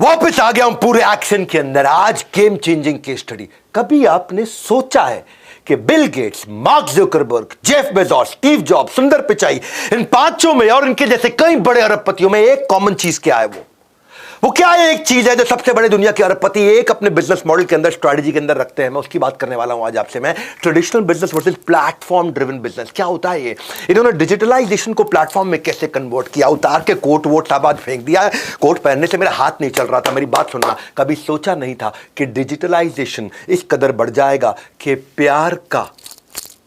वापस आ गया हूं पूरे एक्शन के अंदर। आज गेम चेंजिंग केस स्टडी। कभी आपने सोचा है कि Bill Gates, mark Zuckerberg, Jeff Bezos, Steve jobs, सुंदर पिचाई, इन पांचों में और इनके जैसे कई बड़े अरबपतियों में एक कॉमन चीज क्या है? वो क्या है? एक चीज है जो सबसे बड़े दुनिया के अरबपति एक अपने बिजनेस मॉडल के अंदर, स्ट्रेटजी के अंदर रखते हैं। मैं उसकी बात करने वाला हूं आज आपसे। मैं traditional business versus platform driven business. क्या होता है ये? इन्होंने डिजिटलाइजेशन को प्लेटफॉर्म में कैसे कन्वर्ट किया? उतार के कोट वोट सब आज फेंक दिया। कोट पहनने से मेरा हाथ नहीं चल रहा था। मेरी बात सुनना, कभी सोचा नहीं था कि डिजिटलाइजेशन इस कदर बढ़ जाएगा कि प्यार का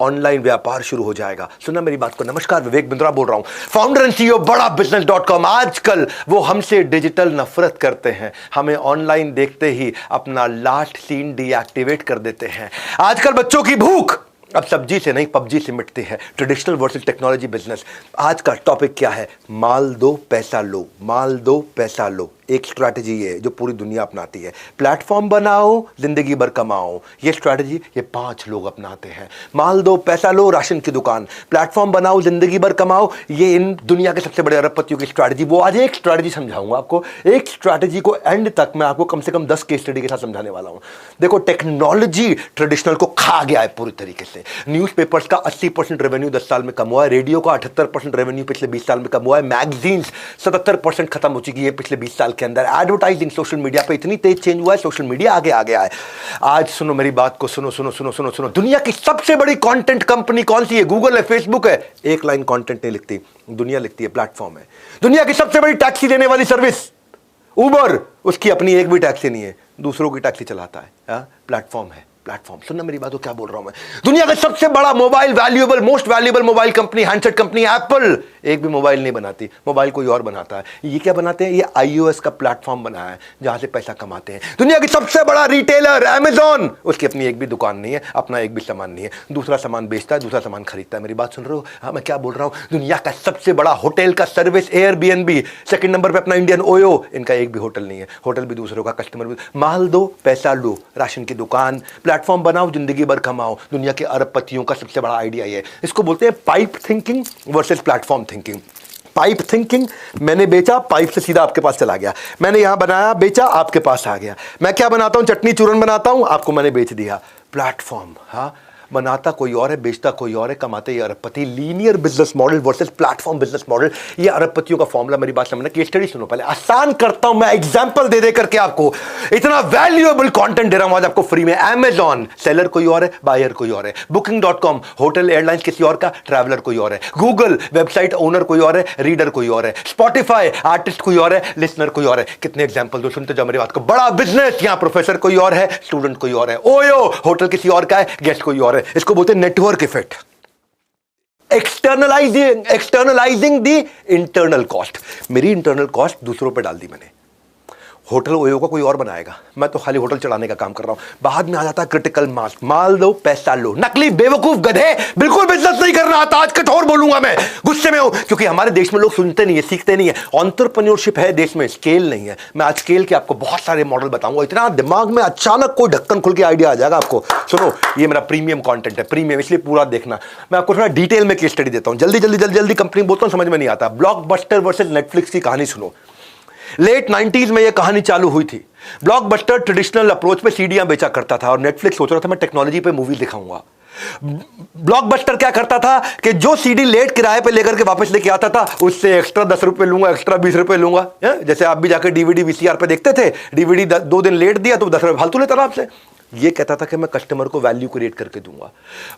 ऑनलाइन व्यापार शुरू हो जाएगा। सुना मेरी बात को। नमस्कार, विवेक बिंद्रा बोल रहा हूं, फाउंडर एंड सीईओ बड़ा बिजनेस.com। आजकल वो हमसे डिजिटल नफरत करते हैं, हमें ऑनलाइन देखते ही अपना लास्ट सीन डीएक्टिवेट कर देते हैं। आजकल बच्चों की भूख अब सब्जी से नहीं पबजी से मिटती है। Traditional versus technology business. आज का टॉपिक क्या है? माल दो पैसा लो, माल दो पैसा लो। एक स्ट्रैटेजी है जो पूरी दुनिया अपनाती है। प्लेटफॉर्म बनाओ, जिंदगी भर कमाओ। ये स्ट्रैटेजी ये 5 लोग अपनाते हैं। माल दो पैसा लो, राशन की दुकान। प्लेटफॉर्म बनाओ, जिंदगी भर कमाओ। ये इन दुनिया के सबसे बड़े अरबपतियों की स्ट्रैटेजी। वो आज एक स्ट्रैटेजी समझाऊंगा आपको। एक स्ट्रैटेजी को एंड तक मैं आपको कम से कम 10 केस स्टडी के साथ समझाने वाला हूं। देखो, टेक्नोलॉजी ट्रेडिशनल को खा गया है पूरी तरीके से। न्यूज़पेपर्स का 80% रेवेन्यू 10 साल में कम हुआ है। रेडियो का 78% रेवेन्यू पिछले 20 साल में कम हुआ है। मैगजीन्स 77% खत्म हो चुकी है पिछले 20 साल के अंदर। एडवर्टाइजिंग सोशल मीडिया पे इतनी तेज चेंज हुआ है, सोशल मीडिया आगे आ गया है। आज सुनो मेरी बात को, सुनो सुनो सुनो सुनो सुनो। दुनिया की सबसे बड़ी कंटेंट कंपनी कौन सी है? गूगल है, फेसबुक है। एक लाइन कंटेंट नहीं लिखती, दुनिया लिखती है, प्लेटफॉर्म है। दुनिया की सबसे बड़ी टैक्सी देने वाली सर्विस उबर, उसकी अपनी एक भी टैक्सी नहीं है, दूसरों की टैक्सी चलाता है। प्लेटफॉर्म है, प्लेटफॉर्म। सुनना मेरी बात को, क्या बोल रहा हूं मैं। दुनिया का सबसे बड़ा mobile valuable, most valuable mobile company, handset company Apple, एक भी मोबाइल नहीं बनाती, मोबाइल कोई और बनाता है। ये क्या बनाते हैं? ये iOS का प्लेटफॉर्म बनाया है जहां से पैसा कमाते हैं। दुनिया की सबसे बड़ा रिटेलर अमेज़न, उसकी अपनी एक भी दुकान नहीं है, अपना एक भी सामान नहीं है, दूसरा सामान बेचता है, दूसरा सामान खरीदता है। मेरी बात सुन रहे हो? हाँ, मैं क्या बोल रहा हूं। दुनिया का सबसे बड़ा होटल का सर्विस एयरबीएनबी, सेकंड नंबर पे अपना इंडियन ओयो, इनका एक भी होटल नहीं है, होटल भी दूसरों का, कस्टमर भी। माल दो पैसा लो, राशन की दुकान। प्लेटफॉर्म बनाओ, जिंदगी भर कमाओ। दुनिया के अरबपतियों का सबसे बड़ा आइडिया ये है। इसको बोलते हैं pipe thinking versus platform thinking. Pipe thinking, मैंने बेचा, पाइप से सीधा आपके पास चला गया। मैंने यहां बनाया, बेचा, आपके पास आ गया। मैं क्या बनाता हूं? चटनी चूरन बनाता हूं, आपको मैंने बेच दिया। प्लेटफॉर्म, हाँ, बनाता कोई और है, बेचता कोई और है, कमाते ये अरबपति। Linear business model versus platform business model, ये अरबपतियों का फॉर्मूला। मेरी बात समझना। केस स्टडी सुनो पहले, आसान करता हूं मैं, एग्जांपल दे करके आपको। इतना वैल्यूएबल कंटेंट दे रहा हूं आज आपको फ्री में। अमेज़न, सेलर कोई और है, बायर कोई और है। Booking.com, होटल एयरलाइंस किसी और का, ट्रैवलर कोई और है। गूगल, वेबसाइट ओनर कोई और है, रीडर कोई और है। स्पॉटिफाई, आर्टिस्ट कोई और है, लिसनर कोई और है। कितने एग्जांपल दो, सुनते जाओ मेरी बात को। बड़ा बिजनेस, यहां प्रोफेसर कोई और है, स्टूडेंट कोई और है। ओयो, होटल किसी और का है, गेस्ट कोई और है। इसको बोलते हैं network effect. Externalising the internal cost. मेरी इंटरनल कॉस्ट दूसरों पे डाल दी मैंने। होटल ओयो का कोई और बनाएगा, मैं तो खाली होटल चढ़ाने का काम कर रहा हूं। बाद में आ जाता है क्रिटिकल मास। माल दो पैसा लो। नकली बेवकूफ गधे, बिल्कुल बिजनेस नहीं करना आता। आज कठोर बोलूंगा मैं, गुस्से में हूं, क्योंकि हमारे देश में लोग सुनते नहीं है, सीखते नहीं है। एंटरप्रेन्योरशिप है देश में, स्केल नहीं है। मैं आज स्केल के आपको बहुत सारे मॉडल बताऊंगा। इतना दिमाग में अचानक कोई ढक्कन खुल के आइडिया आ जाएगा आपको। सुनो, ये मेरा प्रीमियम कंटेंट है, प्रीमियम, इसलिए पूरा देखना। मैं आपको थोड़ा डिटेल में केस स्टडी देता हूं। जल्दी जल्दी जल्दी जल्दी कंपनी बोलता हूं, समझ में नहीं आता। ब्लॉकबस्टर वर्सेस नेटफ्लिक्स की कहानी सुनो। लेट 90s में यह कहानी चालू हुई थी। ब्लॉकबस्टर ट्रेडिशनल अप्रोच पे सीडियां बेचा करता था और नेटफ्लिक्स सोच रहा था मैं टेक्नोलॉजी पे मूवी दिखाऊंगा। ब्लॉकबस्टर क्या करता था कि जो सीडी लेट किराए पे लेकर के वापस लेके आता था, उससे एक्स्ट्रा 10 रुपए लूंगा, एक्स्ट्रा 20 रुपए लूंगा। जैसे आप भी जाकर डीवीडी वीसीआर पे देखते थे, डीवीडी 2 दिन लेट दिया तो 10 रुपए फालतू लेता था आपसे। ये कहता था कि मैं कस्टमर को वैल्यू क्रिएट करके दूंगा।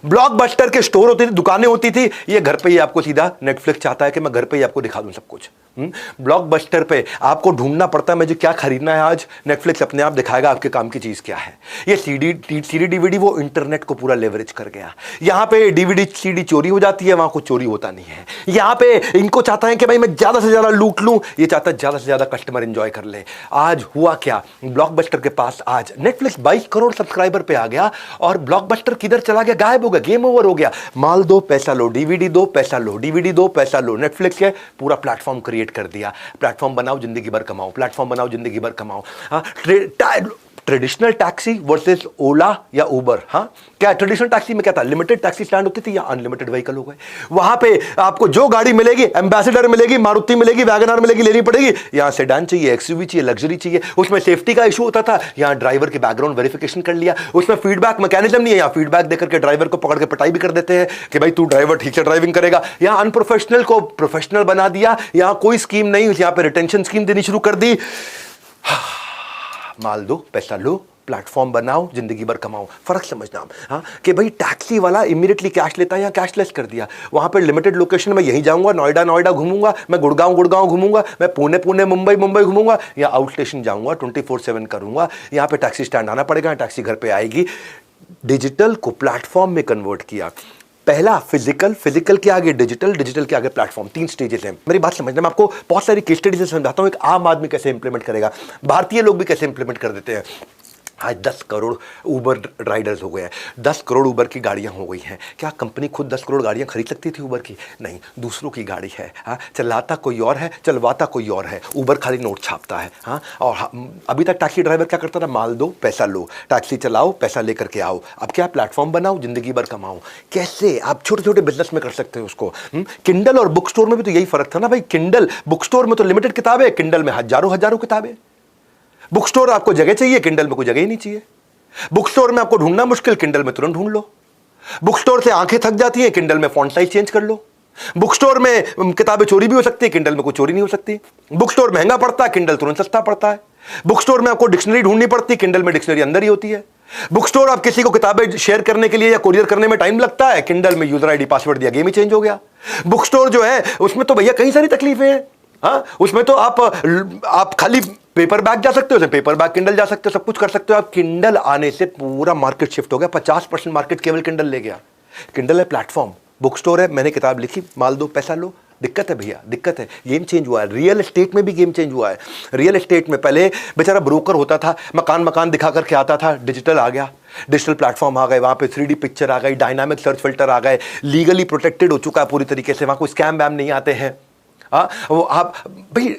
ब्लॉकबस्टर के स्टोर होते थे, दुकानें होती थी, ये घर पे ही आपको सीधा, नेटफ्लिक्स चाहता है कि मैं घर पे ही आपको दिखा दूं सब कुछ। ब्लॉकबस्टर पे आपको ढूंढना पड़ता है मुझे क्या खरीदना है आज, नेटफ्लिक्स अपने आप दिखाएगा आपके काम की चीज क्या है। ये सीडी डीवीडी वो इंटरनेट को पूरा लेवरेज कर गया। यहां पे डीवीडी सीडी चोरी हो जाती है, वहां कुछ चोरी होता नहीं है। यहां पे इनको चाहता है कि भाई मैं ज्यादा से ज्यादा लूट लूं, ये चाहता है ज्यादा से ज्यादा कस्टमर एंजॉय कर ले। आज हुआ क्या, ब्लॉकबस्टर के पास आज नेटफ्लिक्स 22 करोड़ सब्सक्राइबर पे आ गया और ब्लॉकबस्टर किधर चला गया, गायब हो गया, गेम ओवर हो गया। माल दो पैसा लो, डीवीडी दो पैसा लो, डीवीडी दो पैसा लो। नेटफ्लिक्स के पूरा प्लेटफॉर्म क्रिएट कर दिया। प्लेटफॉर्म बनाओ, जिंदगी भर कमाओ। प्लेटफॉर्म बनाओ, जिंदगी भर कमाओ। ट्रेडिशनल टैक्सी वर्सेस ओला या उबर। हाँ, क्या ट्रेडिशनल टैक्सी में क्या था, लिमिटेड टैक्सी स्टैंड होती थी या अनलिमिटेड व्हीकल हो गए। वहां पे आपको जो गाड़ी मिलेगी, एम्बेसडर मिलेगी, मारुति मिलेगी, वैगनआर मिलेगी, लेनी पड़ेगी। यहां सेडान चाहिए, एक्सयूवी चाहिए, लग्जरी चाहिए। उसमें सेफ्टी का इशू होता था, यहां ड्राइवर के बैकग्राउंड वेरिफिकेशन कर लिया। उसमें फीडबैक मैकेनिज्म नहीं है, यहां फीडबैक देकर के ड्राइवर को पकड़ के पिटाई भी कर देते हैं कि भाई तू ड्राइवर ठीक से ड्राइविंग करेगा। यहां अनप्रोफेशनल को प्रोफेशनल बना दिया। यहां कोई स्कीम नहीं, यहां पे रिटेंशन स्कीम देनी शुरू कर दी। माल दो, पैसा लो, प्लेटफॉर्म बनाओ, जिंदगी भर कमाओ। फर्क समझना। हाँ, कि भाई टैक्सी वाला इमीडिएटली कैश लेता है या कैशलेस कर दिया। वहां पे लिमिटेड लोकेशन में यहीं जाऊंगा, नोएडा घूमूंगा, मैं गुड़गांव घूमूंगा, मैं पुणे मुंबई घूमूंगा, या आउट स्टेशन जाऊंगा, 24/7 करूंगा। यहां पे टैक्सी स्टैंड आना पड़ेगा, टैक्सी घर पे आएगी। डिजिटल को प्लेटफॉर्म में कन्वर्ट किया। पहला फिजिकल के आगे डिजिटल के आगे प्लेटफॉर्म। 3 स्टेजेस हैं। मेरी बात समझना, मैं आपको बहुत सारी केस स्टडी से समझाता हूं एक आम आदमी कैसे इंप्लीमेंट करेगा, भारतीय लोग भी कैसे इंप्लीमेंट कर देते हैं। आज 10 करोड़ उबर राइडर्स हो गए हैं, 10 करोड़ उबर की गाड़ियां हो गई हैं। क्या कंपनी खुद 10 करोड़ गाड़ियां खरीद सकती थी उबर की? नहीं, दूसरों की गाड़ी है। हाँ, चलाता कोई और है, चलवाता कोई और है। उबर खाली नोट छापता है। हाँ, और अभी तक टैक्सी ड्राइवर क्या करता था, माल दो पैसा लो, टैक्सी चलाओ पैसा लेकर के आओ। अब क्या प्लेटफॉर्म बनाओ, जिंदगी भर कमाओ। कैसे आप छोटे छोटे बिजनेस में कर सकते हो उसको। किंडल और बुक स्टोर में भी तो यही फर्क था ना भाई। किंडल बुक स्टोर में तो लिमिटेड किताबें, किंडल में हजारों किताबें। बुक स्टोर आपको जगह चाहिए, किंडल में कोई जगह ही नहीं चाहिए। बुक स्टोर में आपको ढूंढना मुश्किल, किंडल में तुरंत ढूंढ लो। बुक स्टोर से आंखें थक जाती हैं, किंडल में फॉन्ट साइज चेंज कर लो। बुक स्टोर में किताबें चोरी भी हो सकती है, किंडल में कोई चोरी नहीं हो सकती। बुक स्टोर महंगा पड़ता है, किंडल तुरंत सस्ता पड़ता है। बुक स्टोर में आपको डिक्शनरी ढूंढनी पड़ती है, किंडल में डिक्शनरी अंदर ही होती है। बुक स्टोर आप किसी को किताबें शेयर करने के लिए या कुरियर करने में टाइम लगता है, किंडल में यूजर आईडी पासवर्ड दिया, गेम ही चेंज हो गया। बुक स्टोर जो है उसमें तो भैया कई सारी तकलीफें हैं। हाँ, उसमें तो आप खाली पेपर बैग जा सकते हो, पेपर बैग किंडल जा सकते हो, सब कुछ कर सकते हो आप। किंडल आने से पूरा मार्केट शिफ्ट हो गया। 50% मार्केट केवल किंडल ले गया। किंडल है प्लेटफॉर्म, बुक स्टोर है, मैंने किताब लिखी, माल दो पैसा लो। दिक्कत है भैया, दिक्कत है। गेम चेंज हुआ है। रियल एस्टेट में भी गेम चेंज हुआ है। रियल एस्टेट में पहले बेचारा ब्रोकर होता था, मकान दिखा करके आता था। डिजिटल आ गया, डिजिटल प्लेटफॉर्म आ गए, वहां पे 3D पिक्चर आ गई, डायनामिक सर्च फिल्टर आ गए, लीगली प्रोटेक्टेड हो चुका है पूरी तरीके से, वहां कोई स्कैम वैम नहीं आते हैं। वो आप भाई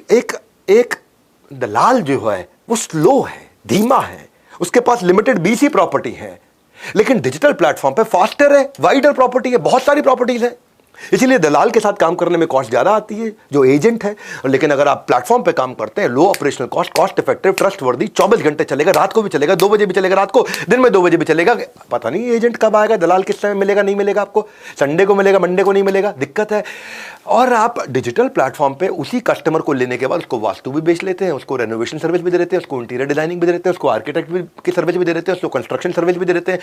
एक दलाल जो है वो स्लो है, धीमा है, उसके पास लिमिटेड BC प्रॉपर्टी है। लेकिन डिजिटल प्लेटफॉर्म पे फास्टर है, वाइडर प्रॉपर्टी है, बहुत सारी प्रॉपर्टीज है। इसीलिए दलाल के साथ काम करने में कॉस्ट ज्यादा आती है जो एजेंट है। लेकिन अगर आप प्लेटफॉर्म पे काम करते हैं, low operational cost, cost effective, trustworthy, 24 घंटे चलेगा, रात को भी चलेगा, 2 बजे भी चलेगा, रात को, दिन में 2 बजे भी चलेगा। पता नहीं एजेंट कब आएगा, दलाल किस समय मिलेगा, नहीं मिलेगा आपको, संडे को मिलेगा, मंडे को नहीं मिलेगा, दिक्कत है। और आप डिजिटल प्लेटफॉर्म पे उसी कस्टमर को लेने के बाद उसको वास्तु भी बेच लेते हैं, उसको रेनोवेशन सर्विस भी दे देते हैं, उसको इंटीरियर डिजाइनिंग भी दे देते हैं, उसको आर्किटेक्ट की सर्विस भी दे देते हैं, उसको कंस्ट्रक्शन सर्विस भी दे देते हैं।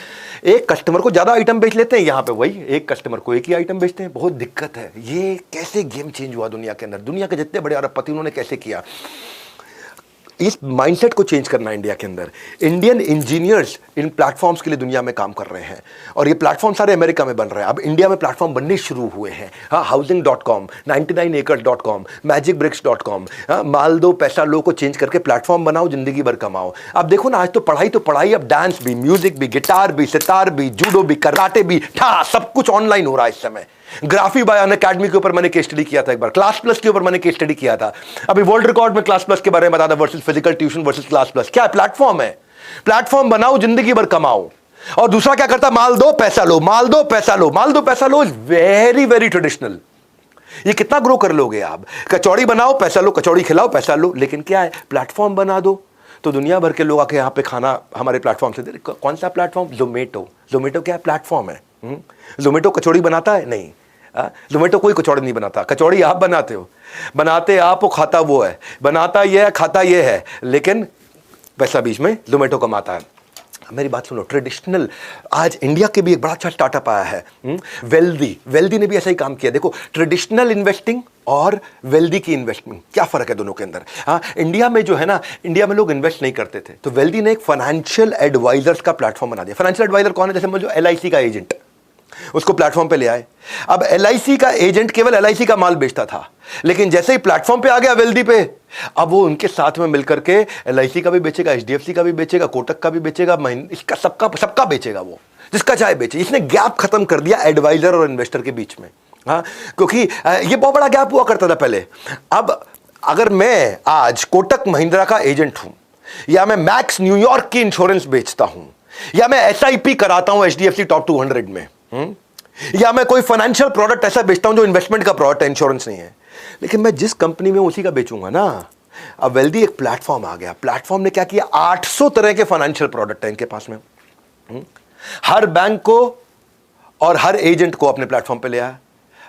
एक कस्टमर को ज्यादा आइटम बेच लेते हैं, यहाँ पे वही एक कस्टमर को एक ही आइटम बेचते हैं। बहुत दिक्कत है। ये कैसे गेम चेंज हुआ दुनिया के अंदर, दुनिया के जितने बड़े अरबपति उन्होंने कैसे किया। इस माइंडसेट को चेंज करना इंडिया के अंदर। इंडियन इंजीनियर्स इन प्लेटफॉर्म्स के लिए दुनिया में काम कर रहे हैं और ये प्लेटफॉर्म सारे अमेरिका में बन रहे हैं। अब इंडिया में प्लेटफॉर्म बनने शुरू हुए हैं। हाँ, हाउसिंग.com, 99acres.com, magicbricks.com, माल दो पैसा लो को चेंज करके प्लेटफॉर्म बनाओ, जिंदगी भर कमाओ। अब देखो ना, आज तो पढ़ाई, अब डांस भी, म्यूजिक भी, गिटार भी, सितार भी, जूडो भी, कराटे भी, सब कुछ ऑनलाइन हो रहा है इस समय। ग्राफी बाय अनअकैडमी के ऊपर मैंने केस स्टडी किया था एक बार, क्लास प्लस के ऊपर मैंने केस स्टडी किया था। अभी वर्ल्ड रिकॉर्ड में क्लास प्लस के बारे में बता था, versus physical tuition versus class plus. क्या प्लेटफॉर्म है, प्लेटफॉर्म बनाओ, जिंदगी भर कमाओ। और दूसरा क्या करता, माल दो पैसा लो, माल दो पैसा लो, माल दो पैसा लो इज वेरी वेरी ट्रेडिशनल। ये कितना ग्रो कर लोगे आप। कचौड़ी बनाओ पैसा लो, कचौड़ी खिलाओ पैसा लो। लेकिन क्या है, प्लेटफॉर्म बना दो तो दुनिया भर के लोग आके यहाँ पे खाना हमारे प्लेटफॉर्म से दे। कौन सा प्लेटफॉर्म? जोमेटो क्या है, प्लेटफॉर्म है। जोमेटो कचौड़ी बनाता है? नहीं, जोमेटो कोई कचौड़ी नहीं बनाता। कचौड़ी आप बनाते हो, बनाते आप हो, खाता वो है, बनाता ये है, खाता ये है, लेकिन पैसा बीच में जोमेटो कमाता है। मेरी बात सुनो, ट्रेडिशनल, आज इंडिया के भी एक बड़ा अच्छा स्टार्टअप आया है, वेल्दी ने भी ऐसा ही काम किया। देखो, ट्रेडिशनल इन्वेस्टिंग और वेल्दी की इन्वेस्टमेंट, क्या फर्क है दोनों के अंदर। हाँ, इंडिया में जो है ना, इंडिया में लोग इन्वेस्ट नहीं करते थे, तो वेल्दी ने एक फाइनेंशियल एडवाइजर्स का प्लेटफॉर्म बना दिया। फाइनेंशियल एडवाइजर कौन है? जैसे मुझे LIC का एजेंट, उसको प्लेटफॉर्म पे ले आए। अब LIC का एजेंट केवल LIC का माल बेचता था, लेकिन जैसे ही प्लेटफॉर्म पे आ गया वेल्दी पे, अब वो उनके साथ में मिलकर के LIC का भी बेचेगा, HDFC का भी बेचेगा, कोटक का भी बेचेगा, इसका सबका बेचेगा, वो जिसका चाहे बेचे। इसने गैप खत्म कर दिया एडवाइजर और इन्वेस्टर के बीच में। हाँ, क्योंकि ये बहुत बड़ा गैप हुआ करता था पहले। अब अगर मैं आज कोटक महिंद्रा का एजेंट हूं, या मैं मैक्स न्यूयॉर्क की इंश्योरेंस बेचता हूं, या मैं एसआईपी कराता हूं एचडीएफसी टॉप 200 में, या मैं कोई फाइनेंशियल प्रोडक्ट ऐसा बेचता हूं जो इन्वेस्टमेंट का प्रोडक्ट है, इंश्योरेंस नहीं है, लेकिन मैं जिस कंपनी में उसी का बेचूंगा ना। अब वेल्दी एक प्लेटफॉर्म आ गया, प्लेटफॉर्म ने क्या किया, 800 तरह के फाइनेंशियल प्रोडक्ट है इनके पास में। हर बैंक को और हर एजेंट को अपने प्लेटफॉर्म पे ले आया।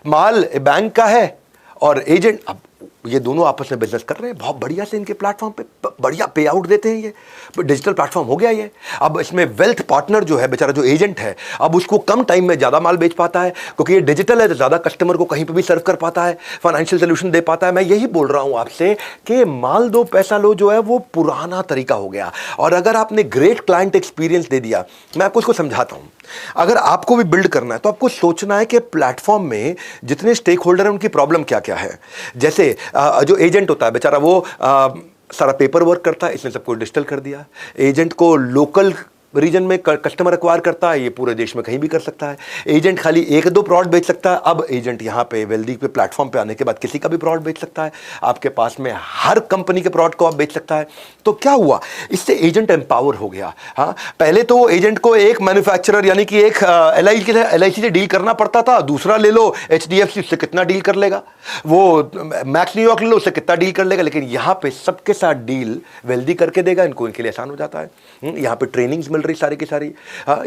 माल बैंक का है और एजेंट, अब ये दोनों आपस में बिजनेस कर रहे हैं बहुत बढ़िया से, इनके प्लेटफॉर्म पे बढ़िया पे आउट देते हैं। ये डिजिटल प्लेटफॉर्म हो गया ये। अब इसमें वेल्थ पार्टनर जो है बेचारा, जो एजेंट है, अब उसको कम टाइम में ज़्यादा माल बेच पाता है, क्योंकि ये डिजिटल है तो ज़्यादा कस्टमर को कहीं पे भी सर्व कर पाता है, फाइनेंशियल सोल्यूशन दे पाता है। मैं यही बोल रहा हूँ आपसे कि माल दो पैसा लो जो है वो पुराना तरीका हो गया। और अगर आपने ग्रेट क्लाइंट एक्सपीरियंस दे दिया, मैं आपको उसको समझाता हूँ। अगर आपको भी बिल्ड करना है तो आपको सोचना है कि प्लेटफॉर्म में जितने स्टेक होल्डर हैं उनकी प्रॉब्लम क्या क्या है। जैसे जो एजेंट होता है बेचारा, वो सारा पेपर वर्क करता है, इसने सबको डिजिटल कर दिया। एजेंट को लोकल रीजन में कस्टमर एक्वायर करता है, ये पूरे देश में कहीं भी कर सकता है। एजेंट खाली एक दो प्रोडक्ट बेच सकता है, अब एजेंट यहाँ पे वेल्दी पे प्लेटफॉर्म पे आने के बाद किसी का भी प्रोडक्ट बेच सकता है। आपके पास में हर कंपनी के प्रोडक्ट को आप बेच सकता है। तो क्या हुआ, इससे एजेंट एम्पावर हो गया। हाँ, पहले तो एजेंट को एक मैन्युफैक्चरर यानी कि एक एलआईसी से डील करना पड़ता था। दूसरा ले लो एचडीएफसी, उससे कितना डील कर लेगा, वो मैक्स न्यूयॉर्क ले लो, उससे कितना डील कर लेगा। लेकिन यहाँ पे सबके साथ डील वेल्दी करके देगा, इनको इनके लिए आसान हो जाता है। यहाँ पे ट्रेनिंग्स मिल रही सारी की सारी।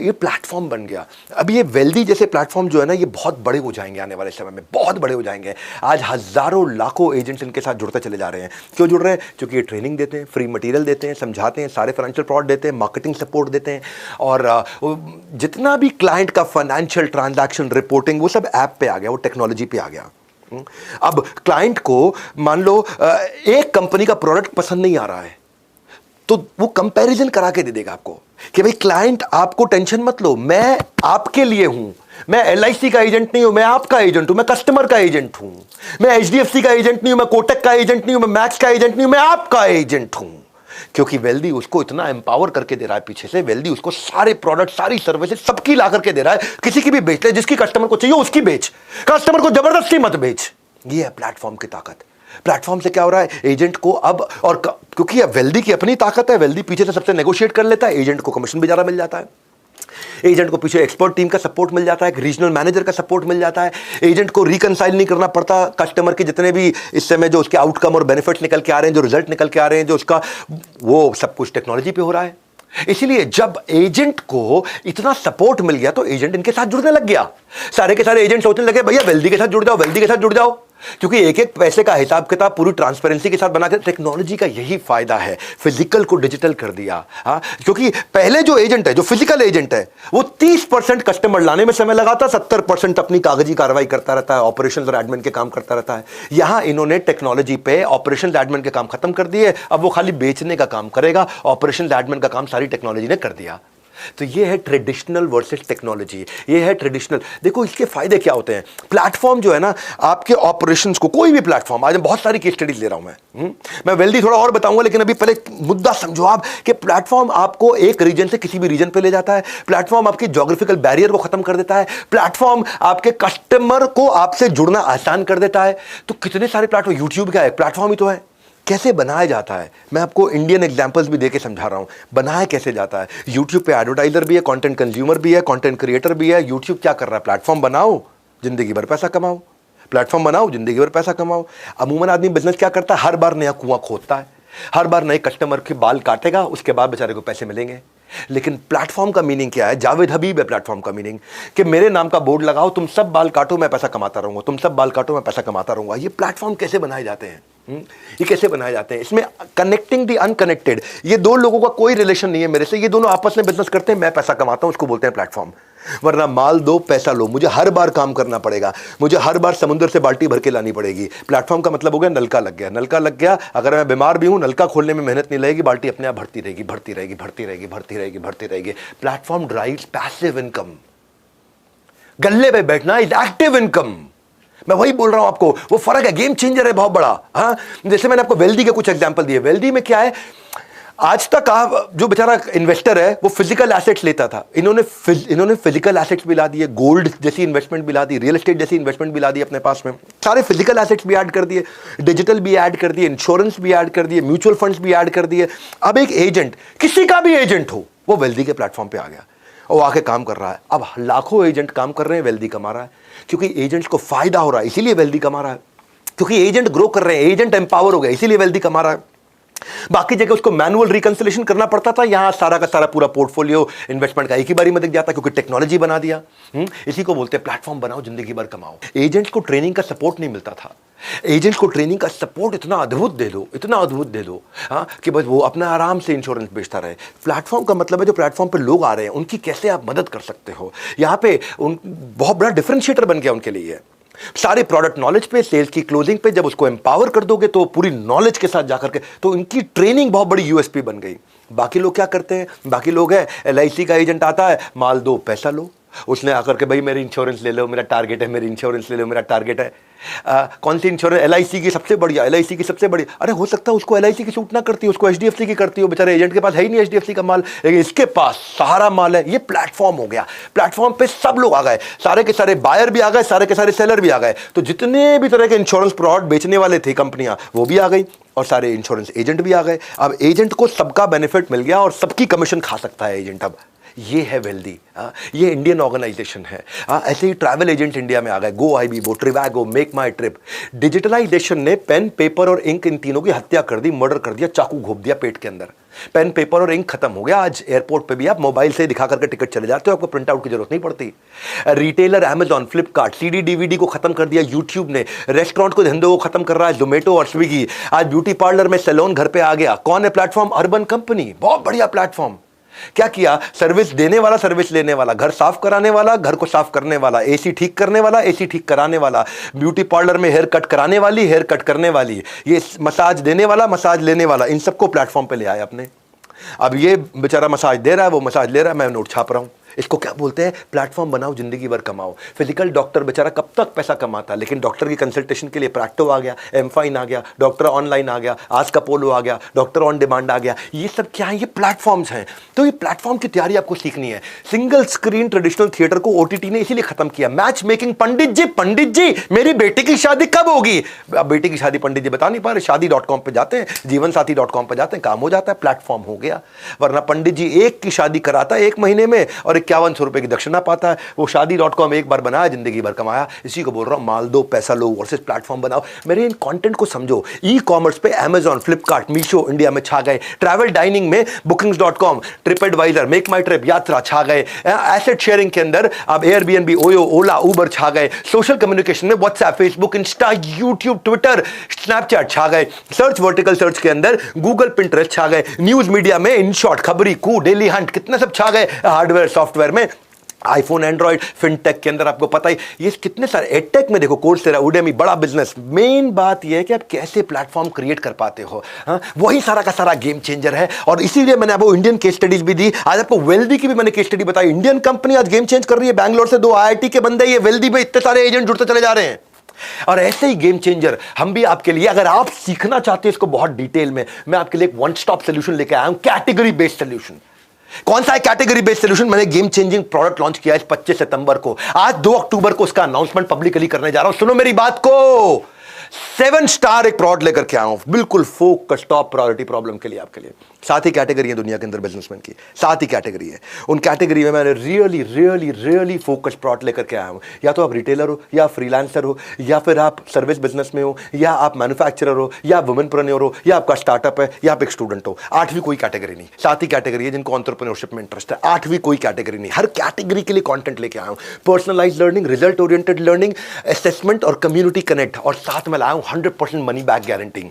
ये प्लेटफॉर्म बन गया। अब ये वेल्दी जैसे प्लेटफॉर्म जो है ना, ये बहुत बड़े हो जाएंगे आने वाले समय में, बहुत बड़े हो जाएंगे। आज हजारों लाखों एजेंट्स इनके साथ जुड़ते चले जा रहे हैं। क्यों जुड़ रहे हैं? क्योंकि ये ट्रेनिंग देते हैं, फ्री मटेरियल देते हैं, समझाते हैं, सारे फाइनेंशियल प्रोडक्ट देते हैं, मार्केटिंग सपोर्ट देते हैं, और जितना भी क्लाइंट का फाइनेंशियल ट्रांजैक्शन रिपोर्टिंग वो सब ऐप पे आ गया, वो टेक्नोलॉजी पे आ गया। अब क्लाइंट को मान लो एक कंपनी का प्रोडक्ट पसंद नहीं आ रहा है, तो वो कंपैरिजन करा के दे देगा आपको कि भाई क्लाइंट आपको टेंशन मत लो, मैं आपके लिए हूं, मैं एलआईसी का एजेंट नहीं हूं, मैं आपका एजेंट हूं, मैं कस्टमर का एजेंट हूं, मैं एचडीएफसी का एजेंट नहीं हूं, मैं कोटक का एजेंट नहीं हूं, मैं मैक्स का एजेंट नहीं हूं, मैं आपका एजेंट हूं। क्योंकि वेल्दी उसको इतना एम्पावर करके दे रहा है पीछे से, वेल्दी उसको सारे प्रोडक्ट, सारी सर्विसेज सबकी ला करके दे रहा है। किसी की भी बेच ले, जिसकी कस्टमर को चाहिए उसकी बेच, कस्टमर को जबरदस्ती मत बेच। ये है प्लेटफॉर्म की ताकत। प्लेटफॉर्म से क्या हो रहा है, एजेंट को अब, और क्योंकि अब वेल्दी की अपनी ताकत है, वेल्दी पीछे से सबसे नेगोशिएट कर लेता है, एजेंट को कमीशन भी ज्यादा मिल जाता है, एजेंट को पीछे एक्सपर्ट टीम का सपोर्ट मिल जाता है, एक रीजनल मैनेजर का सपोर्ट मिल जाता है, एजेंट को रिकंसाइल नहीं करना पड़ता कस्टमर के जितने भी इस समय जो उसके आउटकम और बेनिफिट्स निकल के आ रहे हैं, जो रिजल्ट निकल के आ रहे हैं, जो उसका, वो सब कुछ टेक्नोलॉजी पे हो रहा है। इसीलिए जब एजेंट को इतना सपोर्ट मिल गया तो एजेंट इनके साथ जुड़ने लग गया। सारे के सारे एजेंट सोचने लगे भैया वेल्दी के साथ जुड़ जाओ, वेल्दी के साथ जुड़ जाओ, क्योंकि एक एक पैसे का हिसाब किताब पूरी ट्रांसपेरेंसी के साथ बनाकर। टेक्नोलॉजी का यही फायदा है, फिजिकल को डिजिटल कर दिया। हाँ, क्योंकि पहले जो एजेंट है, जो फिजिकल एजेंट है, वो 30% कस्टमर लाने में समय लगाता, 70% अपनी कागजी कार्रवाई करता रहता है, ऑपरेशन और एडमिन के काम करता रहता है। यहां इन्होंने टेक्नोलॉजी पे ऑपरेशन एडमिन के काम खत्म कर दिए, अब वो खाली बेचने का काम करेगा, ऑपरेशन एडमिन का काम सारी टेक्नोलॉजी ने कर दिया। तो ये है ट्रेडिशनल वर्सेस टेक्नोलॉजी, ये है ट्रेडिशनल। देखो इसके फायदे क्या होते हैं। प्लेटफॉर्म जो है ना, आपके ऑपरेशंस को, कोई भी प्लेटफॉर्म, आज बहुत सारी केस स्टडीज ले रहा हूं मैं वेल्दी थोड़ा और बताऊंगा, लेकिन अभी पहले मुद्दा समझो आप कि प्लेटफॉर्म आपको एक रीजन से किसी भी रीजन पे ले जाता है, प्लेटफॉर्म आपकी ज्योग्राफिकल बैरियर को खत्म कर देता है, प्लेटफॉर्म आपके कस्टमर को आपसे जुड़ना आसान कर देता है। तो कितने सारे प्लेटफॉर्म, यूट्यूब क्या है, प्लेटफॉर्म ही तो है। कैसे बनाया जाता है, मैं आपको इंडियन एग्जांपल्स भी देके समझा रहा हूं, बनाया कैसे जाता है। यूट्यूब पे एडवर्टाइजर भी है, कंटेंट कंज्यूमर भी है, कंटेंट क्रिएटर भी है। यूट्यूब क्या कर रहा है, प्लेटफॉर्म बनाओ, जिंदगी भर पैसा कमाओ, प्लेटफॉर्म बनाओ, जिंदगी भर पैसा कमाओ। अमूमन आदमी बिजनेस क्या करता है, हर बार नया कुआं खोदता है, हर बार नए कस्टमर के बाल काटेगा, उसके बाद बेचारे को पैसे मिलेंगे। लेकिन प्लेटफॉर्म का मीनिंग क्या है, जावेद हबीब है प्लेटफॉर्म का मीनिंग, कि मेरे नाम का बोर्ड लगाओ, तुम सब बाल काटो, मैं पैसा कमाता रहूंगा, तुम सब बाल काटो, मैं पैसा कमाता रहूंगा। ये प्लेटफॉर्म कैसे बनाए जाते हैं, ये कैसे बनाए जाते हैं? इसमें कनेक्टिंग दी अनकनेक्टेड, ये दो लोगों का कोई रिलेशन नहीं है मेरे से, ये दोनों आपस में बिजनेस करते हैं, मैं पैसा कमाता हूं, उसको बोलते हैं प्लेटफॉर्म। वरना माल दो पैसा लो, मुझे हर बार काम करना पड़ेगा, मुझे हर बार समुद्र से बाल्टी भर के लानी पड़ेगी। प्लेटफॉर्म का मतलब हो गया नलका लग गया, नलका लग गया, अगर मैं बीमार भी हूं, नलका खोलने में मेहनत नहीं लगेगी, बाल्टी अपने आप भरती रहेगी, भरती रहेगी, भरती रहेगी, भरती रहेगी, भरती रहेगी। Platform drives passive income. गल्ले पे बैठना इज एक्टिव इनकम। मैं वही बोल रहा हूं आपको, वो फर्क है, गेम चेंजर है बहुत बड़ा। हाँ, जैसे मैंने आपको वेल्दी के कुछ एग्जांपल दिए। वेल्दी में क्या है, आज तक जो बेचारा इन्वेस्टर है वो फिजिकल एसेट्स लेता था, इन्होंने फिजिकल एसेट्स भी ला दिए, गोल्ड जैसी इन्वेस्टमेंट भी ला दी, रियल एस्टेट जैसी इन्वेस्टमेंट भी ला दी अपने पास में, सारे फिजिकल एसेट्स भी ऐड कर दिए, डिजिटल भी ऐड कर दिए, इंश्योरेंस भी ऐड कर दिए, म्यूचुअल फंड्स भी ऐड कर दिए। अब एक एजेंट, किसी का भी एजेंट हो, वो वेल्दी के प्लेटफॉर्म पे आ गया और आके काम कर रहा है। अब लाखों एजेंट काम कर रहे हैं, वेल्दी कमा रहा है, क्योंकि एजेंट्स को फायदा हो रहा है, इसीलिए वेल्दी कमा रहा है, क्योंकि एजेंट ग्रो कर रहे हैं, एजेंट एम्पावर हो गया, इसीलिए वेल्दी कमा रहा है। बाकी जगह उसको मैनुअल रिकंसिलेशन करना पड़ता था, यहां सारा का सारा पूरा पोर्टफोलियो इन्वेस्टमेंट का एक ही बारी में दिख जाता, क्योंकि टेक्नोलॉजी बना दिया। इसी को बोलते हैं प्लेटफॉर्म बनाओ, जिंदगी भर कमाओ। एजेंट्स को ट्रेनिंग का सपोर्ट नहीं मिलता था, एजेंट्स को ट्रेनिंग का सपोर्ट इतना अद्भुत दे दो, इतना अद्भुत दे दो, हाँ, कि बस वो अपना आराम से इंश्योरेंस बेचता रहे। प्लेटफॉर्म का मतलब है जो प्लेटफॉर्म पे लोग आ रहे हैं उनकी कैसे आप मदद कर सकते हो। यहाँ पे बहुत बड़ा डिफरेंशिएटर बन गया उनके लिए। सारे प्रोडक्ट नॉलेज पे, सेल्स की क्लोजिंग पे जब उसको एम्पावर कर दोगे तो पूरी नॉलेज के साथ जाकर के, तो इनकी ट्रेनिंग बहुत बड़ी यूएसपी बन गई। बाकी लोग क्या करते हैं, बाकी लोग है LIC का एजेंट आता है, माल दो पैसा लो, उसने आकर के भाई मेरी इंश्योरेंस ले लो, मेरा टारगेट है, मेरी इंश्योरेंस ले लो, मेरा टारगेट है। कौन सी इंश्योरेंस, LIC की सबसे बढ़िया, LIC की सबसे बढ़िया। अरे हो सकता है उसको LIC की सूट ना करती, उसको HDFC की करती हो, बेचारे एजेंट के पास है ही नहीं HDFC का माल, लेकिन इसके पास सहारा माल है। ये प्लेटफॉर्म हो गया, प्लेटफॉर्म पे सब लोग आ गए, सारे के सारे बायर भी आ गए, सारे के सारे सेलर भी आ गए। तो जितने भी तरह के इंश्योरेंस प्रोडक्ट बेचने वाले थे कंपनियां, वो भी आ गई और सारे इंश्योरेंस एजेंट भी आ गए। अब एजेंट को सबका बेनिफिट मिल गया और सबकी कमीशन खा सकता है एजेंट। अब ये है वेल्दी, ये इंडियन ऑर्गेनाइजेशन है। ऐसे ही ट्रैवल एजेंट इंडिया में आ गए, GoIbibo, ट्रिवैगो, मेक माई ट्रिप। डिजिटलाइजेशन ने पेन, पेपर और इंक इन तीनों की हत्या कर दी, मर्डर कर दिया, चाकू घोप दिया पेट के अंदर। पेन, पेपर और इंक खत्म हो गया। आज एयरपोर्ट पे भी आप मोबाइल से दिखा करके टिकट चले जाते हो, आपको प्रिंट आउट की जरूरत नहीं पड़ती। Retailer Amazon, Flipkart, CD DVD को खत्म कर दिया यूट्यूब ने। रेस्टोरेंट को धंधे को खत्म कर रहा है जोमेटो और स्विगी। आज ब्यूटी पार्लर में सैलून घर पे आ गया। कौन है प्लेटफॉर्म? अर्बन कंपनी, बहुत बढ़िया प्लेटफॉर्म। क्या किया? सर्विस देने वाला, सर्विस लेने वाला, घर साफ कराने वाला, घर को साफ करने वाला, AC ठीक करने वाला, AC ठीक कराने वाला, ब्यूटी पार्लर में हेयर कट कराने वाली, हेयर कट करने वाली, ये मसाज देने वाला, मसाज लेने वाला, इन सबको प्लेटफॉर्म पे ले आए अपने। अब ये बेचारा मसाज दे रहा है, वो मसाज ले रहा है, मैं नोट छाप रहा हूं। इसको क्या बोलते हैं? प्लेटफॉर्म बनाओ, जिंदगी भर कमाओ। फिजिकल डॉक्टर बेचारा कब तक पैसा कमाता है, लेकिन डॉक्टर की कंसल्टेशन के लिए प्रैक्टो आ गया, एमफाइन आ गया, डॉक्टर ऑनलाइन आ गया, आज का पोलो आ गया, डॉक्टर ऑन डिमांड आ गया। ये सब क्या है? ये प्लेटफॉर्म्स हैं। तो ये प्लेटफॉर्म की तैयारी आपको सीखनी है। सिंगल स्क्रीन ट्रेडिशनल थिएटर को OTT ने इसीलिए खत्म किया। मैच मेकिंग, पंडित जी मेरी बेटी की शादी कब होगी? अब बेटी की शादी पंडित जी बता नहीं पा रहे, शादी.com पे जाते हैं, जीवनसाथी.com पे जाते हैं, काम हो जाता है, प्लेटफॉर्म हो गया। वरना पंडित जी एक की शादी कराता है 1 महीने में और 5100 रुपए की दक्षिणा पाता है। वो शादी.com एक बार बनाया, जिंदगी भर कमाया। इसी को बोल रहा हूं, माल दो पैसा लो वर्सेस प्लेटफॉर्म बनाओ। मेरे इन कंटेंट को समझो। ई-कॉमर्स पे Amazon, फ्लिपकार्ट, मीशो इंडिया में छा गए। ट्रैवल डाइनिंग में Bookings.com, ट्रिप एडवाइजर, मेक माई ट्रिप, यात्रा छा गए। एसेट शेयरिंग के अंदर अब Airbnb, ओयो, ओला, उबर छा गए। सोशल कम्युनिकेशन में WhatsApp, Facebook, Insta, YouTube, Twitter, Snapchat छा गए। सर्च, वर्टिकल सर्च के अंदर गूगल, पिंटरेस्ट छा गए। न्यूज मीडिया में इनशॉट, खबरी, कू, डेली हंट, कितने सब छा गए। हार्डवेयर, सॉफ्टवेयर में आईफोन, एंड्रॉइड, फिनटेक के अंदर आपको पता ही, ये कितने सारे। एडटेक में देखो, कोर्सेरा, उडेमी, बड़ा बिजनेस। मेन बात ये है कि आप कैसे प्लेटफॉर्म क्रिएट कर पाते हो। हाँ, वही सारा का सारा गेम चेंजर है। और इसीलिए मैंने आपको इंडियन केस स्टडीज भी दी। आज आपको वेल्दी की भी मैंने केस स्टडी बताई। इंडियन कंपनी आज गेम चेंज कर रही है। बैंगलोर से 2 IIT के बंदे, ये वेल्दी में इतने सारे एजेंट जुड़ते चले जा रहे हैं। और ऐसे ही गेम चेंजर हम भी आपके लिए, अगर आप सीखना चाहते हैं इसको बहुत डिटेल में, मैं आपके लिए एक वन स्टॉप सोल्यूशन लेके आया हूं, कैटेगरी बेस्ड सोल्यूशन। कौन सा है कैटेगरी बेस्ड सोल्यूशन? मैंने गेम चेंजिंग प्रोडक्ट लॉन्च किया इस 25 सितंबर को। आज 2 अक्टूबर को उसका अनाउंसमेंट पब्लिकली करने जा रहा हूं। सुनो मेरी बात को, 7 स्टार एक प्रोडक्ट लेकर के आया हूं, बिल्कुल फोकस, टॉप प्रायोरिटी प्रॉब्लम के लिए, आपके लिए। 7 ही कैटेगरी है दुनिया के अंदर बिजनेसमैन की, 7 ही कैटेगरी है। उन कैटेगरी में मैंने रियली फोकस प्रोडक्ट लेकर के आया हूं। या तो आप रिटेलर हो, या फ्रीलांसर हो, या फिर आप सर्विस बिजनेस में हो, या आप मैन्युफैक्चरर हो, या वुमेनप्रेन्योर हो, या आपका स्टार्टअप है, या आप एक स्टूडेंट हो। 8वीं कोई कैटेगरी नहीं, 7 ही कैटेगरी है जिनको एंटरप्रेन्योरशिप में इंटरेस्ट है। 8वीं कोई कैटेगरी नहीं। हर कैटेगरी के लिए कंटेंट लेके आया हूं। Personalised learning, result oriented learning, assessment और कम्युनिटी कनेक्ट, और साथ में लाया हूं 100% मनी बैक गारंटी।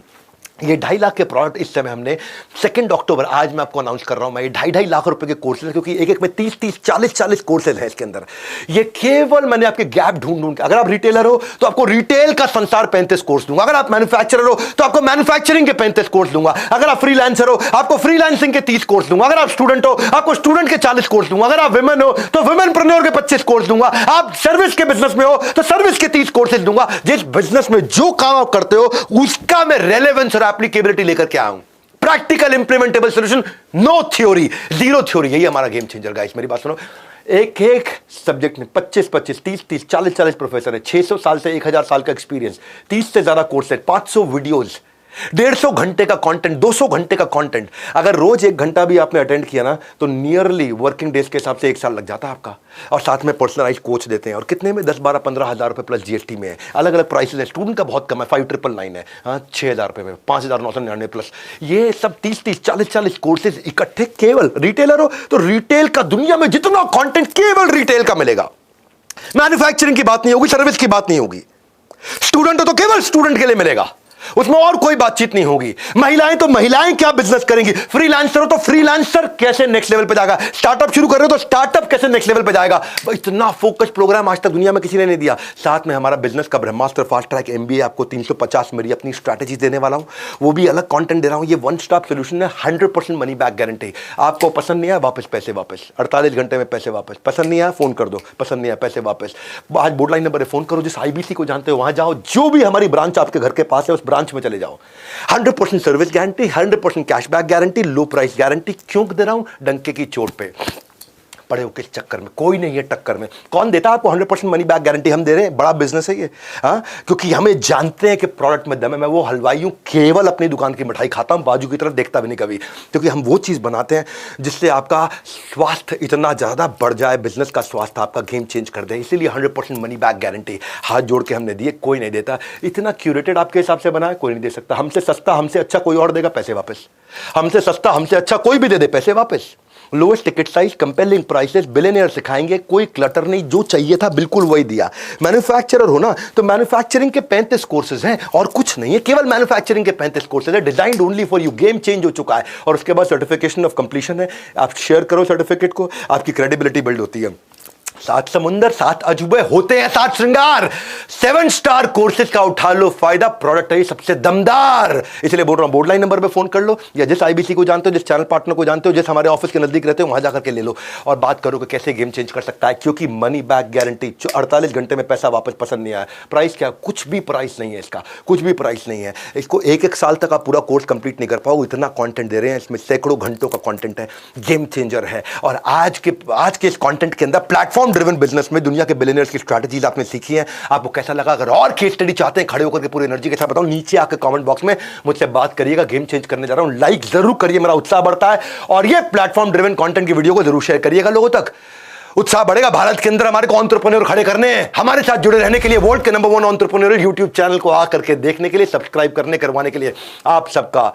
ये 2.5 लाख के प्रोडक्ट इस समय हमने 2 अक्टूबर, आज मैं आपको अनाउंस कर रहा हूं। मैं ये 2.5 लाख रुपए के कोर्सेज, क्योंकि एक में 30 40 कोर्सेज हैं इसके अंदर। ये केवल मैंने आपके गैप ढूंढ के, अगर आप रिटेलर हो तो आपको रिटेल का संसार 35 कोर्स दूंगा। अगर आप मैन्युफैक्चरर हो तो आपको मैन्युफैक्चरिंग के 35 कोर्स दूंगा। अगर आप फ्रीलांसर हो आपको फ्रीलांसिंग के 30 कोर्स दूंगा। अगर आप स्टूडेंट हो आपको स्टूडेंट के 40 कोर्स दूंगा। अगर आप वुमेन हो तो वुमेनप्रेन्योर के 25 कोर्स दूंगा। आप सर्विस के बिजनेस में हो तो सर्विस के 30 कोर्सेज दूंगा। जिस बिजनेस में जो काम आप करते हो उसका मैं रेलेवेंस और एप्लीकेबिलिटी लेकर क्या हूं। Practical implementable solution, no theory, zero theory. यही हमारा गेम चेंजर गाइस। मेरी बात सुनो, एक एक सब्जेक्ट में 25-25, 30-30, 40-40 प्रोफेसर है, 600 साल से 1000 साल का एक्सपीरियंस, 30 से ज्यादा कोर्स है, 500 वीडियोस, 150 घंटे का कंटेंट, 200 घंटे का कंटेंट। अगर रोज 1 घंटा भी आपने अटेंड किया ना, तो नियरली वर्किंग डेज के हिसाब से 1 साल लग जाता है आपका। और साथ में पर्सनलाइज कोच देते हैं, और कितने में 10-12-15 हज़ार रुपए प्लस जीएसटी में है। अलग अलग प्राइसेस है, स्टूडेंट का बहुत कम है, 5999 है, हाँ 6000 रुपए में, 5999 प्लस। ये सब 30-30, 40-40 कोर्सेज इकट्ठे। केवल रिटेलर हो तो रिटेल का दुनिया में जितना कंटेंट केवल रिटेल का मिलेगा। मैन्युफैक्चरिंग की बात नहीं होगी, सर्विस की बात नहीं होगी। स्टूडेंट हो तो केवल स्टूडेंट के लिए मिलेगा, उसमें और कोई बातचीत नहीं होगी। महिलाएं तो महिलाएं क्या बिजनेस करेंगी, फ्रीलांसर हो तो फ्रीलांसर कैसे नेक्स्ट लेवल पे जाएगा, स्टार्टअप शुरू कर रहे हो तो स्टार्टअप कैसे नेक्स्ट लेवल पे जाएगा। इतना फोकस प्रोग्राम आज तक दुनिया में किसी ने नहीं दिया। साथ में हमारा बिजनेस का ब्रह्मास्त्र फास्ट ट्रैक एमबीए, आपको 350 मेरी अपनी स्ट्रैटेजी देने वाला हूं, वो भी अलग कंटेंट दे रहा हूं। ये वन स्टॉप सोल्यूशन है, 100% मनी बैक गारंटी। आपको पसंद नहीं आया, वापस पैसे वापस, 48 घंटे में पैसे वापस। पसंद नहीं आया, फोन कर दो, पसंद नहीं आया, पैसे वापस। आज बोर्ड लाइन नंबर है, फोन करो, जिस आईबीसी को जानते हो वहां जाओ, जो भी हमारी ब्रांच आपके घर के पास है उस ब्रांच में चले जाओ। 100% सर्विस गारंटी, 100% कैशबैक गारंटी, लो प्राइस गारंटी। क्यों दे रहा हूं, डंके की चोट पे। पड़े हो किस चक्कर में, कोई नहीं है टक्कर में। कौन देता है आपको 100% मनी बैक गारंटी? हम दे रहे हैं, बड़ा बिजनेस है ये, हाँ, क्योंकि हमें जानते हैं कि प्रोडक्ट में दम है। मैं वो हलवाई हूं, केवल अपनी दुकान की मिठाई खाता हूं, बाजू की तरफ देखता भी नहीं कभी, क्योंकि हम वो चीज बनाते हैं जिससे आपका स्वास्थ्य इतना ज्यादा बढ़ जाए, बिजनेस का स्वास्थ्य आपका गेम चेंज कर दे। इसीलिए 100% मनी बैक गारंटी हाथ जोड़ के हमने दिए, कोई नहीं देता। इतना क्यूरेटेड आपके हिसाब से बना है, कोई नहीं दे सकता। हमसे सस्ता, हमसे अच्छा कोई और देगा, पैसे वापस। हमसे सस्ता, हमसे अच्छा कोई भी दे दे, पैसे वापस। Lowest ticket size, compelling prices, billionaire सिखाएंगे, कोई क्लटर नहीं, जो चाहिए था बिल्कुल वही दिया। मैन्युफैक्चरर हो ना, तो मैन्युफैक्चरिंग के 35 कोर्सेज हैं और कुछ नहीं है, केवल मैन्युफैक्चरिंग के 35 कोर्सेज है, designed only for you. Game change हो चुका है। और उसके बाद सर्टिफिकेशन ऑफ कंप्लीशन है। आप शेयर करो सर्टिफिकेट को, आपकी क्रेडिबिलिटी बिल्ड होती है। 7 समुंदर, 7 अजूबे होते हैं, 7 श्रृंगार। 7 स्टार कोर्सेज का उठा लो फायदा, प्रोडक्ट है सबसे दमदार। इसलिए बोल रहा हूं, बोर्ड लाइन नंबर पे फोन कर लो, या जिस आईबीसी को जानते हो, जिस चैनल पार्टनर को जानते हो, जिस हमारे ऑफिस के नजदीक रहते हो, वहां जाकर के ले लो और बात करो कि कैसे गेम चेंज कर सकता है। क्योंकि मनी बैक गारंटी, 48 घंटे में पैसा वापस। पसंद नहीं आया, प्राइस क्या, कुछ भी प्राइस नहीं है इसका, कुछ भी प्राइस नहीं है। इसको 1-1 साल तक आप पूरा कोर्स कंप्लीट नहीं कर पाओ, इतना कंटेंट दे रहे हैं। इसमें सैकड़ों घंटों का कंटेंट है, गेम चेंजर है। और आज के इस कंटेंट के अंदर प्लेटफॉर्म ड्रिवन बिजनेस में दुनिया के बिलियनियर्स की स्ट्रैटेजीज आपने सीखी है। आपको कैसा लगा? अगर और केस स्टडी चाहते हैं खड़े होकर के पूरी एनर्जी के साथ बताओ, नीचे आकर कमेंट बॉक्स में मुझसे बात करिएगा। गेम चेंज करने जा रहा हूं, लाइक जरूर करिए, मेरा उत्साह बढ़ता है। और ये प्लेटफॉर्म ड्रिवन कंटेंट की वीडियो को जरूर शेयर करिएगा, लोगों तक उत्साह बढ़ेगा। भारत के अंदर हमारे को एंटरप्रेन्योर खड़े करने हैं। हमारे साथ जुड़े रहने के लिए, वर्ल्ड के नंबर 1 एंटरप्रेन्योर यूट्यूब चैनल को आकर के देखने के लिए, सब्सक्राइब करने करवाने के लिए आप सबका